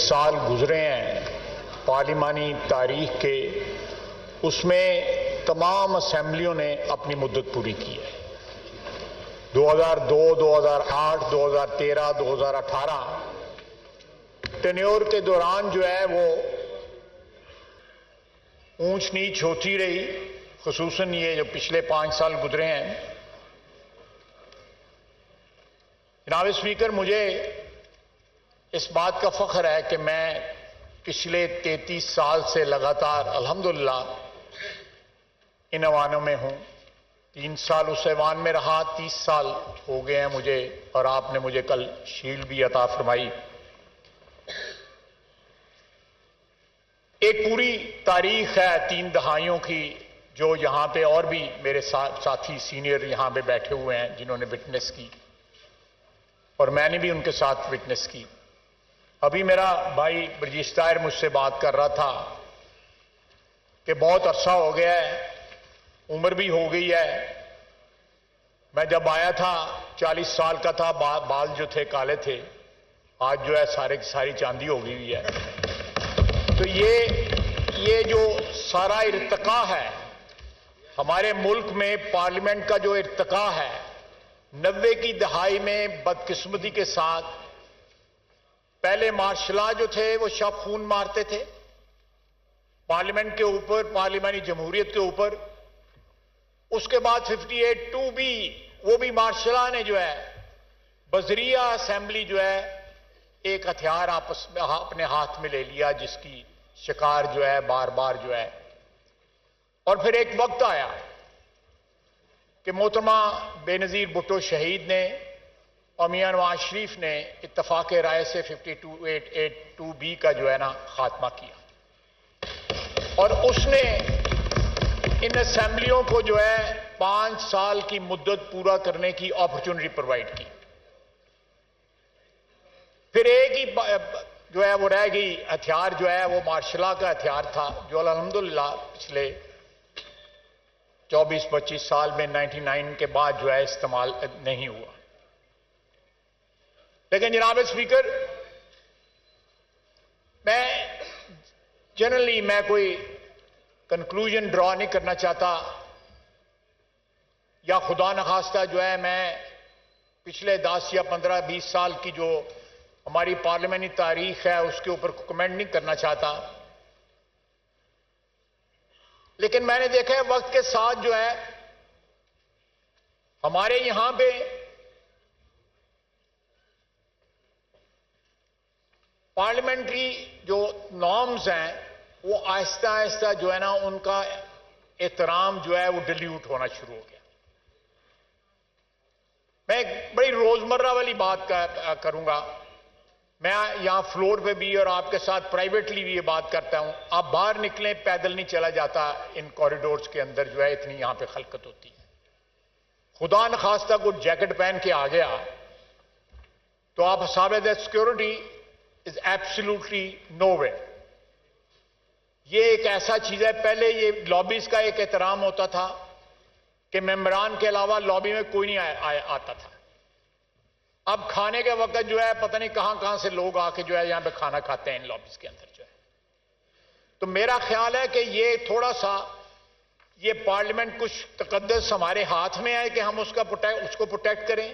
سال گزرے ہیں پارلیمانی تاریخ کے، اس میں تمام اسمبلیوں نے اپنی مدت پوری کی ہے۔ 2002، 2008، 2013، 2018 ٹینیور کے دوران جو ہے وہ اونچ نیچ ہوتی رہی، خصوصاً یہ جو پچھلے 5 سال گزرے ہیں۔ جناب اسپیکر، مجھے اس بات کا فخر ہے کہ میں پچھلے 33 سال سے لگاتار الحمدللہ ان ایوانوں میں ہوں۔ 3 سال اس ایوان میں رہا، 30 سال ہو گئے ہیں مجھے، اور آپ نے مجھے کل شیلڈ بھی عطا فرمائی۔ ایک پوری تاریخ ہے 3 دہائیوں کی، جو یہاں پہ اور بھی میرے ساتھی سینئر یہاں پہ بیٹھے ہوئے ہیں جنہوں نے وٹنس کی، اور میں نے بھی ان کے ساتھ وٹنس کی۔ ابھی میرا بھائی برجیش طاہر مجھ سے بات کر رہا تھا کہ بہت عرصہ ہو گیا ہے، عمر بھی ہو گئی ہے۔ میں جب آیا تھا 40 سال کا تھا، بال جو تھے کالے تھے، آج جو ہے ساری چاندی ہو گئی ہوئی ہے۔ تو یہ جو سارا ارتقا ہے ہمارے ملک میں، پارلیمنٹ کا جو ارتقا ہے، 90 کی دہائی میں بدقسمتی کے ساتھ پہلے مارشل لا جو تھے وہ شب خون مارتے تھے پارلیمنٹ کے اوپر، پارلیمانی جمہوریت کے اوپر۔ اس کے بعد 58(2) بھی، وہ بھی مارشل لا نے جو ہے بذریعہ اسمبلی جو ہے ایک ہتھیار آپس میں اپنے ہاتھ میں لے لیا، جس کی شکار جو ہے بار بار جو ہے۔ اور پھر ایک وقت آیا کہ محترمہ بے نظیر بھٹو شہید نے اور میاں نواز شریف نے اتفاق رائے سے 52(2) کا جو ہے نا خاتمہ کیا، اور اس نے ان اسمبلیوں کو جو ہے 5 سال کی مدت پورا کرنے کی اپرچونٹی پرووائڈ کی۔ پھر ایک ہی جو ہے وہ رہ گئی ہتھیار، جو ہے وہ مارشل لا کا ہتھیار تھا، جو الحمدللہ پچھلے 24-25 سال میں 99 کے بعد جو ہے استعمال نہیں ہوا۔ لیکن جناب اسپیکر، میں جنرلی کوئی کنکلوژن ڈرا نہیں کرنا چاہتا، یا خدا نخواستہ جو ہے میں پچھلے 10 یا 15-20 سال کی جو ہماری پارلیمانی تاریخ ہے اس کے اوپر کمنٹ نہیں کرنا چاہتا۔ لیکن میں نے دیکھا ہے وقت کے ساتھ جو ہے ہمارے یہاں پہ پارلیمنٹری جو نارمز ہیں وہ آہستہ آہستہ جو ہے نا ان کا احترام جو ہے وہ ڈیلیوٹ ہونا شروع ہو گیا۔ میں ایک بڑی روزمرہ والی بات کروں گا، میں یہاں فلور پہ بھی اور آپ کے ساتھ پرائیویٹلی بھی یہ بات کرتا ہوں، آپ باہر نکلیں، پیدل نہیں چلا جاتا ان کوریڈورز کے اندر، جو ہے اتنی یہاں پہ خلقت ہوتی ہے۔ خدا نخواستہ کوئی جیکٹ پہن کے آ گیا تو آپ حساب security is absolutely know where. یہ ایک ایسا چیز ہے، پہلے یہ لابیز کا ایک احترام ہوتا تھا کہ ممبران کے علاوہ لابی میں کوئی نہیں آتا تھا۔ اب کھانے کے وقت جو ہے پتہ نہیں کہاں سے لوگ آ کے جو ہے یہاں پہ کھانا کھاتے ہیں ان لابیز کے اندر جو ہے۔ تو میرا خیال ہے کہ یہ تھوڑا سا یہ پارلیمنٹ کچھ تقدس ہمارے ہاتھ میں ہے کہ ہم اس کو پروٹیکٹ کریں۔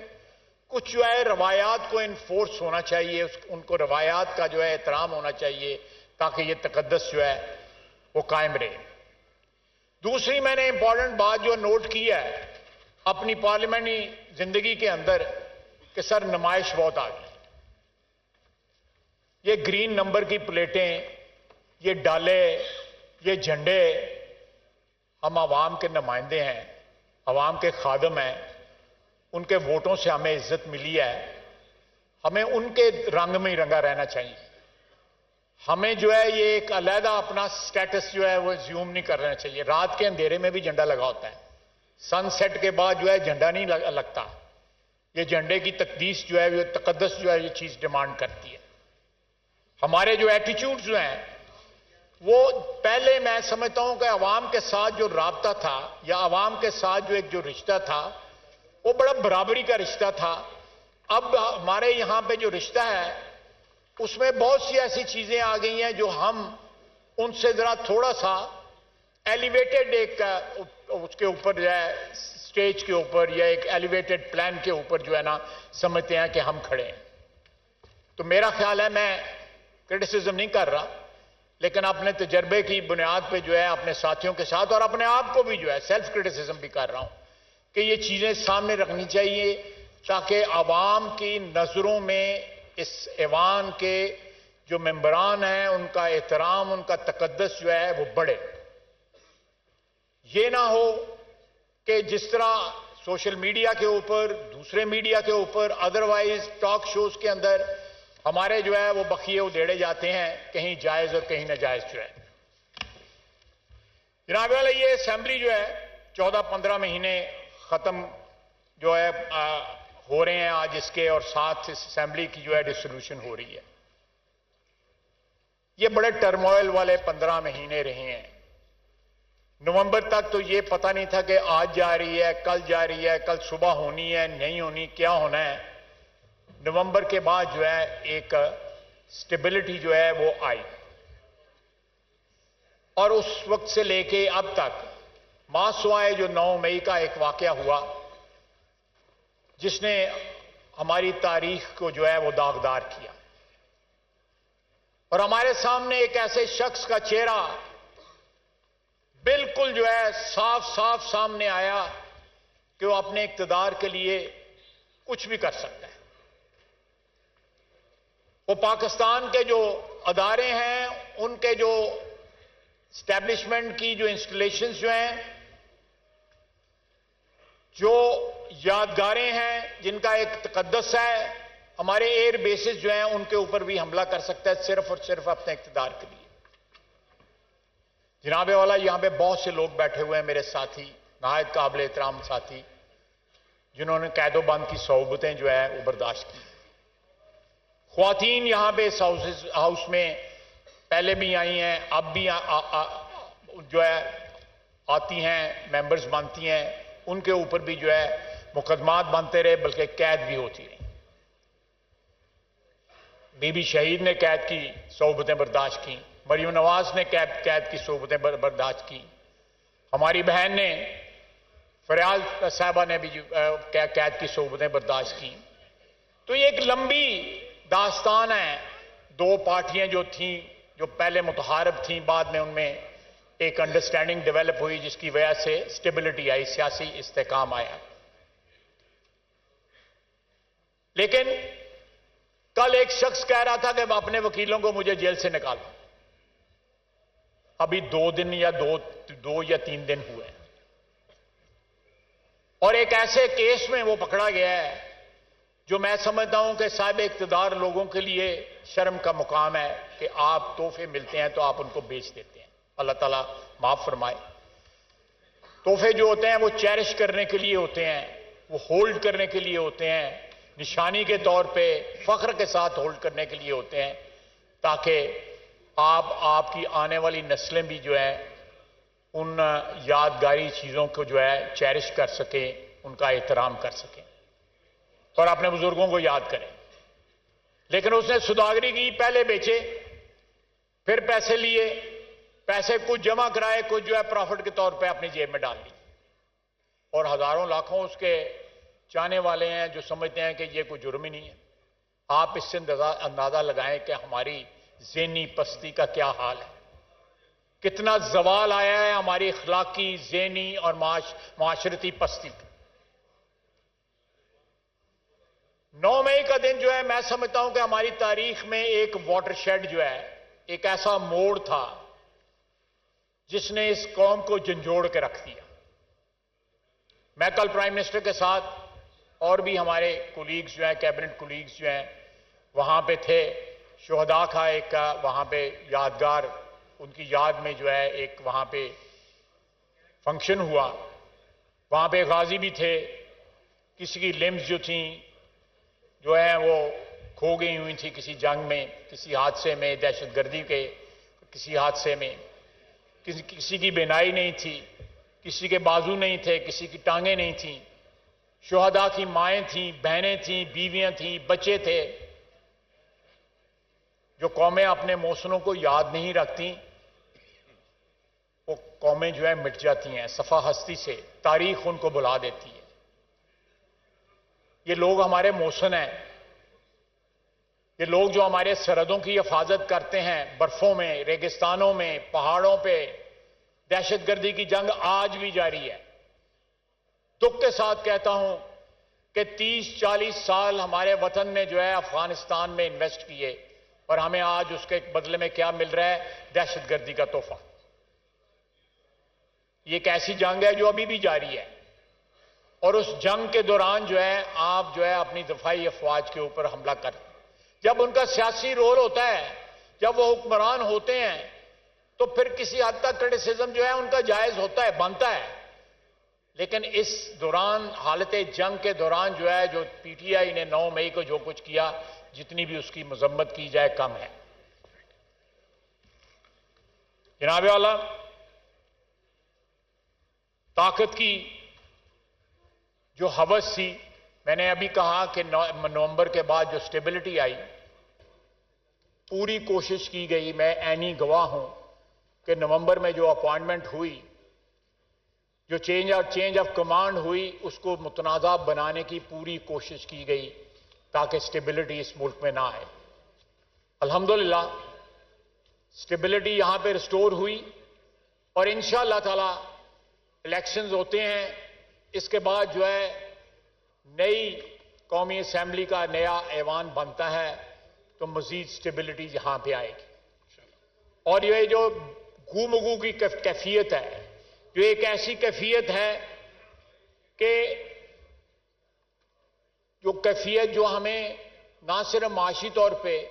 کچھ جو ہے روایات کو انفورس ہونا چاہیے، ان کو روایات کا جو ہے احترام ہونا چاہیے تاکہ یہ تقدس جو ہے وہ قائم رہے۔ دوسری میں نے امپورٹنٹ بات جو نوٹ کی ہے اپنی پارلیمنٹری زندگی کے اندر کہ سر نمائش بہت آ گئی۔ یہ گرین نمبر کی پلیٹیں، یہ ڈالے، یہ جھنڈے، ہم عوام کے نمائندے ہیں، عوام کے خادم ہیں، ان کے ووٹوں سے ہمیں عزت ملی ہے، ہمیں ان کے رنگ میں ہی رنگا رہنا چاہیے۔ ہمیں جو ہے یہ ایک علیحدہ اپنا سٹیٹس جو ہے وہ زیوم نہیں کرنا چاہیے۔ رات کے اندھیرے میں بھی جھنڈا لگا ہوتا ہے، سن سیٹ کے بعد جو ہے جھنڈا نہیں لگتا۔ یہ جھنڈے کی تقدیس جو ہے، یہ تقدس جو ہے، یہ چیز ڈیمانڈ کرتی ہے۔ ہمارے جو ایٹیچیوڈ جو ہیں وہ پہلے میں سمجھتا ہوں کہ عوام کے ساتھ جو رابطہ تھا یا عوام کے ساتھ جو ایک جو رشتہ تھا وہ بڑا برابری کا رشتہ تھا۔ اب ہمارے یہاں پہ جو رشتہ ہے اس میں بہت سی ایسی چیزیں آ گئی ہیں جو ہم ان سے ذرا تھوڑا سا ایلیویٹڈ ایک اس کے اوپر جو ہے اسٹیج کے اوپر یا ایک ایلیویٹڈ پلان کے اوپر جو ہے نا سمجھتے ہیں کہ ہم کھڑے ہیں. تو میرا خیال ہے میں کرٹیسزم نہیں کر رہا لیکن اپنے تجربے کی بنیاد پہ جو ہے اپنے ساتھیوں کے ساتھ اور اپنے آپ کو بھی جو ہے سیلف کرٹیسزم بھی کر رہا ہوں کہ یہ چیزیں سامنے رکھنی چاہیے تاکہ عوام کی نظروں میں اس ایوان کے جو ممبران ہیں ان کا احترام ان کا تقدس جو ہے وہ بڑھے. یہ نہ ہو کہ جس طرح سوشل میڈیا کے اوپر دوسرے میڈیا کے اوپر ادروائز ٹاک شوز کے اندر ہمارے جو ہے وہ بخیے ادھیڑے جاتے ہیں کہیں جائز اور کہیں ناجائز جو ہے. جناب والا یہ اسمبلی جو ہے 14-15 مہینے ختم جو ہے ہو رہے ہیں آج اس کے اور ساتھ اس اسمبلی کی جو ہے ڈسولوشن ہو رہی ہے. یہ بڑے ٹرموائل والے 15 مہینے رہے ہیں. نومبر تک تو یہ پتہ نہیں تھا کہ آج جا رہی ہے کل جا رہی ہے کل صبح ہونی ہے نہیں ہونی کیا ہونا ہے. نومبر کے بعد جو ہے ایک سٹیبلٹی جو ہے وہ آئی اور اس وقت سے لے کے اب تک ماسوائے جو 9 مئی کا ایک واقعہ ہوا جس نے ہماری تاریخ کو جو ہے وہ داغدار کیا اور ہمارے سامنے ایک ایسے شخص کا چہرہ بالکل جو ہے صاف صاف سامنے آیا کہ وہ اپنے اقتدار کے لیے کچھ بھی کر سکتا ہے. وہ پاکستان کے جو ادارے ہیں ان کے جو اسٹیبلشمنٹ کی جو انسٹالیشنز جو ہیں جو یادگاریں ہیں جن کا ایک تقدس ہے ہمارے ایئر بیسز جو ہیں ان کے اوپر بھی حملہ کر سکتا ہے صرف اور صرف اپنے اقتدار کے لیے. جناب والا یہاں پہ بہت سے لوگ بیٹھے ہوئے ہیں میرے ساتھی نہایت قابل احترام ساتھی جنہوں نے قید و بند کی صعوبتیں جو ہے وہ برداشت کی. خواتین یہاں پہ اس ہاؤس میں پہلے بھی آئی ہیں اب بھی جو ہے آتی ہیں ممبرز بنتی ہیں ان کے اوپر بھی جو ہے مقدمات بنتے رہے بلکہ قید بھی ہوتی رہی. بی بی شہید نے قید کی صعوبتیں برداشت کی مریم نواز نے قید کی صعوبتیں برداشت کی ہماری بہن نے فریال صاحبہ نے بھی قید کی صعوبتیں برداشت کی. تو یہ ایک لمبی داستان ہے. 2 پارٹیاں جو تھیں جو پہلے متحارب تھیں بعد میں ان میں ایک انڈرسٹینڈنگ ڈیولپ ہوئی جس کی وجہ سے سٹیبلٹی آئی سیاسی استحکام آیا. لیکن کل ایک شخص کہہ رہا تھا کہ اپنے وکیلوں کو مجھے جیل سے نکالو. ابھی 2 دن یا 2 یا 3 دن ہوئے ہیں اور ایک ایسے کیس میں وہ پکڑا گیا ہے جو میں سمجھتا ہوں کہ صاحب اقتدار لوگوں کے لیے شرم کا مقام ہے کہ آپ تحفے ملتے ہیں تو آپ ان کو بیچ دیتے ہیں. اللہ تعالیٰ معاف فرمائے. تحفے جو ہوتے ہیں وہ چیرش کرنے کے لیے ہوتے ہیں وہ ہولڈ کرنے کے لیے ہوتے ہیں نشانی کے طور پہ فخر کے ساتھ ہولڈ کرنے کے لیے ہوتے ہیں تاکہ آپ کی آنے والی نسلیں بھی جو ہے ان یادگاری چیزوں کو جو ہے چیرش کر سکیں ان کا احترام کر سکیں اور اپنے بزرگوں کو یاد کریں. لیکن اس نے سوداگری کی پہلے بیچے پھر پیسے لیے پیسے کچھ جمع کرائے کچھ جو ہے پروفٹ کے طور پہ اپنی جیب میں ڈال لی اور ہزاروں لاکھوں اس کے چاہنے والے ہیں جو سمجھتے ہیں کہ یہ کوئی جرم ہی نہیں ہے. آپ اس سے اندازہ لگائیں کہ ہماری ذہنی پستی کا کیا حال ہے کتنا زوال آیا ہے ہماری اخلاقی ذہنی اور معاشرتی پستی. 9 مئی کا دن جو ہے میں سمجھتا ہوں کہ ہماری تاریخ میں ایک واٹر شیڈ جو ہے ایک ایسا موڑ تھا جس نے اس قوم کو جھنجھوڑ کے رکھ دیا. میں کل پرائم منسٹر کے ساتھ اور بھی ہمارے کولیگز جو ہیں کیبنٹ کولیگز جو ہیں وہاں پہ تھے. شہداء کا ایک وہاں پہ یادگار ان کی یاد میں جو ہے ایک وہاں پہ فنکشن ہوا. وہاں پہ غازی بھی تھے کسی کی لمز جو تھیں جو ہیں وہ کھو گئی ہوئی تھی کسی جنگ میں کسی حادثے میں دہشت گردی کے کسی حادثے میں کسی کی بینائی نہیں تھی کسی کے بازو نہیں تھے کسی کی ٹانگیں نہیں تھیں. شہداء کی مائیں تھیں بہنیں تھیں بیویاں تھیں بچے تھے. جو قومیں اپنے موسموں کو یاد نہیں رکھتی وہ قومیں جو ہے مٹ جاتی ہیں صفحہ ہستی سے، تاریخ ان کو بلا دیتی ہے۔ یہ لوگ ہمارے موسن ہیں، یہ لوگ جو ہمارے سرحدوں کی حفاظت کرتے ہیں، برفوں میں، ریگستانوں میں، پہاڑوں پہ دہشت گردی کی جنگ آج بھی جاری ہے۔ دکھ کے ساتھ کہتا ہوں کہ 30-40 سال ہمارے وطن نے جو ہے افغانستان میں انویسٹ کیے اور ہمیں آج اس کے بدلے میں کیا مل رہا ہے؟ دہشت گردی کا تحفہ۔ یہ ایک ایسی جنگ ہے جو ابھی بھی جاری ہے، اور اس جنگ کے دوران جو ہے آپ جو ہے اپنی دفاعی افواج کے اوپر حملہ کر، جب ان کا سیاسی رول ہوتا ہے، جب وہ حکمران ہوتے ہیں تو پھر کسی حد تک کرٹیسزم جو ہے ان کا جائز ہوتا ہے، بنتا ہے، لیکن اس دوران حالت جنگ کے دوران جو ہے جو پی ٹی آئی نے 9 مئی کو جو کچھ کیا، جتنی بھی اس کی مذمت کی جائے کم ہے۔ جناب اعلیٰ، طاقت کی جو ہوس تھی، میں نے ابھی کہا کہ نومبر کے بعد جو سٹیبلٹی آئی، پوری کوشش کی گئی، میں عینی گواہ ہوں کہ نومبر میں جو اپوائنٹمنٹ ہوئی، جو چینج آف کمانڈ ہوئی، اس کو متنازع بنانے کی پوری کوشش کی گئی تاکہ سٹیبلٹی اس ملک میں نہ آئے۔ الحمدللہ سٹیبلٹی یہاں پہ ریسٹور ہوئی، اور انشاءاللہ تعالی الیکشنز ہوتے ہیں، اس کے بعد جو ہے نئی قومی اسمبلی کا نیا ایوان بنتا ہے تو مزید سٹیبلٹی یہاں پہ آئے گی۔ اور یہ جو گو مگو کی کیفیت ہے، جو ایک ایسی کیفیت ہے کہ جو کیفیت جو ہمیں نہ صرف معاشی طور پہ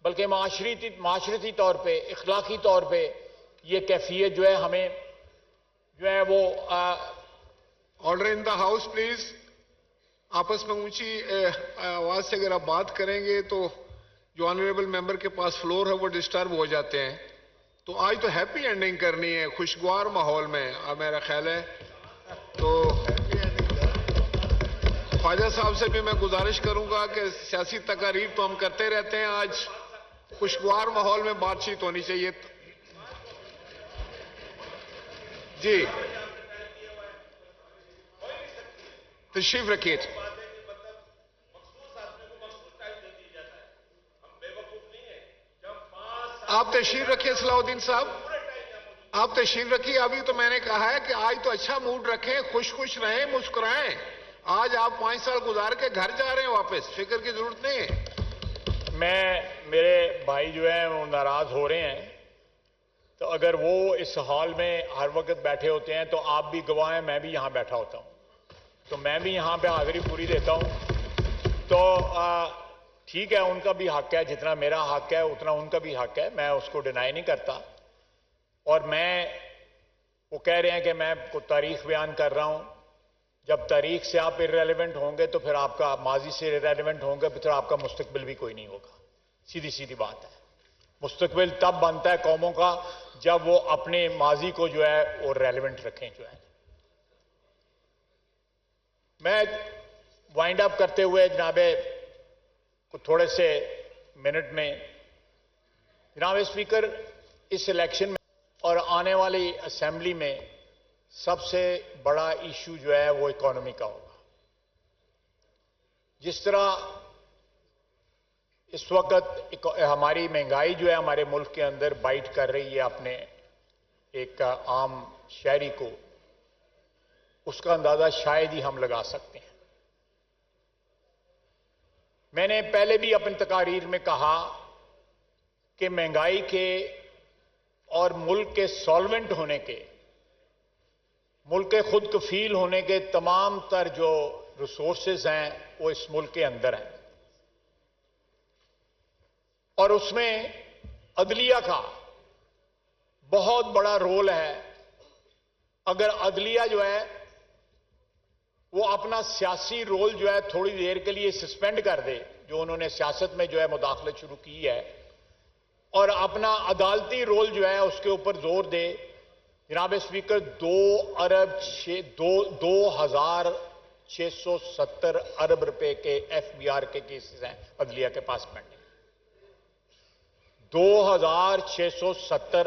بلکہ معاشرتی طور پہ، اخلاقی طور پہ یہ کیفیت جو ہے ہمیں جو ہے وہ order in the house please. آپس میں اونچی آواز سے اگر آپ بات کریں گے تو جو آنریبل ممبر کے پاس فلور ہے وہ ڈسٹرب ہو جاتے ہیں۔ تو آج تو ہیپی اینڈنگ کرنی ہے، خوشگوار ماحول میں میرا خیال ہے۔ تو خواجہ صاحب سے بھی میں گزارش کروں گا کہ سیاسی تقاریر تو ہم کرتے رہتے ہیں، آج خوشگوار ماحول میں بات چیت ہونی چاہیے۔ جی تشریف رکھیے۔ آپ تشریف رکھیے صلاح الدین صاحب، آپ تشریف رکھیے۔ ابھی تو میں نے کہا ہے کہ آج تو اچھا موڈ رکھیں، خوش رہیں، مسکرائیں۔ آج آپ 5 سال گزار کے گھر جا رہے ہیں واپس، فکر کی ضرورت نہیں ہے۔ میرے بھائی جو ہیں وہ ناراض ہو رہے ہیں، تو اگر وہ اس حال میں ہر وقت بیٹھے ہوتے ہیں تو آپ بھی گواہ ہیں، میں بھی یہاں بیٹھا ہوتا ہوں، تو میں بھی یہاں پہ حاضری پوری دیتا ہوں۔ تو ٹھیک ہے، ان کا بھی حق ہے، جتنا میرا حق ہے اتنا ان کا بھی حق ہے، میں اس کو ڈینائی نہیں کرتا۔ اور وہ کہہ رہے ہیں کہ میں کوئی تاریخ بیان کر رہا ہوں، جب تاریخ سے آپ ارریلیونٹ ہوں گے تو پھر آپ کا ماضی سے ارریلیونٹ ہوں گے، پھر آپ کا مستقبل بھی کوئی نہیں ہوگا۔ سیدھی بات ہے۔ مستقبل تب بنتا ہے قوموں کا جب وہ اپنے ماضی کو جو ہے وہ ریلیونٹ رکھیں جو ہے۔ میں وائنڈ اپ کرتے ہوئے جناب تھوڑے سے منٹ میں، جناب اسپیکر، اس الیکشن میں اور آنے والی اسمبلی میں سب سے بڑا ایشو جو ہے وہ اکانومی کا ہوگا۔ جس طرح اس وقت ہماری مہنگائی جو ہے ہمارے ملک کے اندر بائٹ کر رہی ہے اپنے ایک عام شہری کو، اس کا اندازہ شاید ہی ہم لگا سکتے ہیں۔ میں نے پہلے بھی اپنی تقاریر میں کہا کہ مہنگائی کے اور ملک کے سالوینٹ ہونے کے، ملک کے خود کفیل ہونے کے تمام تر جو ریسورسز ہیں وہ اس ملک کے اندر ہیں، اور اس میں عدلیہ کا بہت بڑا رول ہے۔ اگر عدلیہ جو ہے وہ اپنا سیاسی رول جو ہے تھوڑی دیر کے لیے سسپینڈ کر دے، جو انہوں نے سیاست میں جو ہے مداخلت شروع کی ہے، اور اپنا عدالتی رول جو ہے اس کے اوپر زور دے، جناب اسپیکر 2,670 ارب روپے کے ایف بی آر کے کیسز ہیں عدلیہ کے پاس پینڈنگ۔ 2670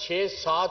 6-7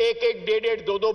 1-1, 1.5, 2-2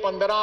15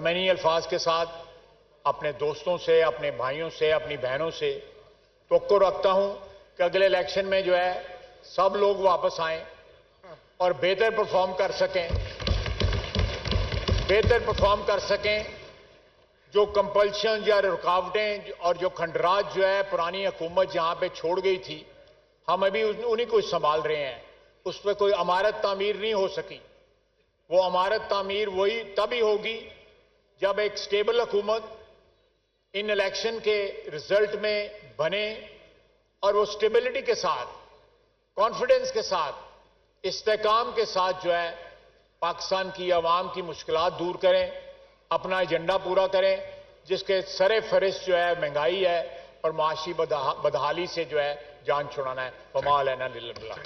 میں انہی الفاظ کے ساتھ اپنے دوستوں سے، اپنے بھائیوں سے، اپنی بہنوں سے توقع رکھتا ہوں کہ اگلے الیکشن میں جو ہے سب لوگ واپس آئیں اور بہتر پرفارم کر سکیں، جو کمپلشن یا رکاوٹیں اور جو کھنڈرات جو ہے پرانی حکومت جہاں پہ چھوڑ گئی تھی، ہم ابھی انہی کو سنبھال رہے ہیں. اس پہ کوئی عمارت تعمیر نہیں ہو سکی. وہ عمارت تعمیر وہی تبھی ہوگی جب ایک سٹیبل حکومت ان الیکشن کے رزلٹ میں بنے اور وہ سٹیبلٹی کے ساتھ، کانفیڈنس کے ساتھ، استحکام کے ساتھ جو ہے پاکستان کی عوام کی مشکلات دور کریں، اپنا ایجنڈا پورا کریں، جس کے سر فہرست جو ہے مہنگائی ہے اور معاشی بدحالی سے جو ہے جان چھڑانا ہے. وما علینا الا البلاغ.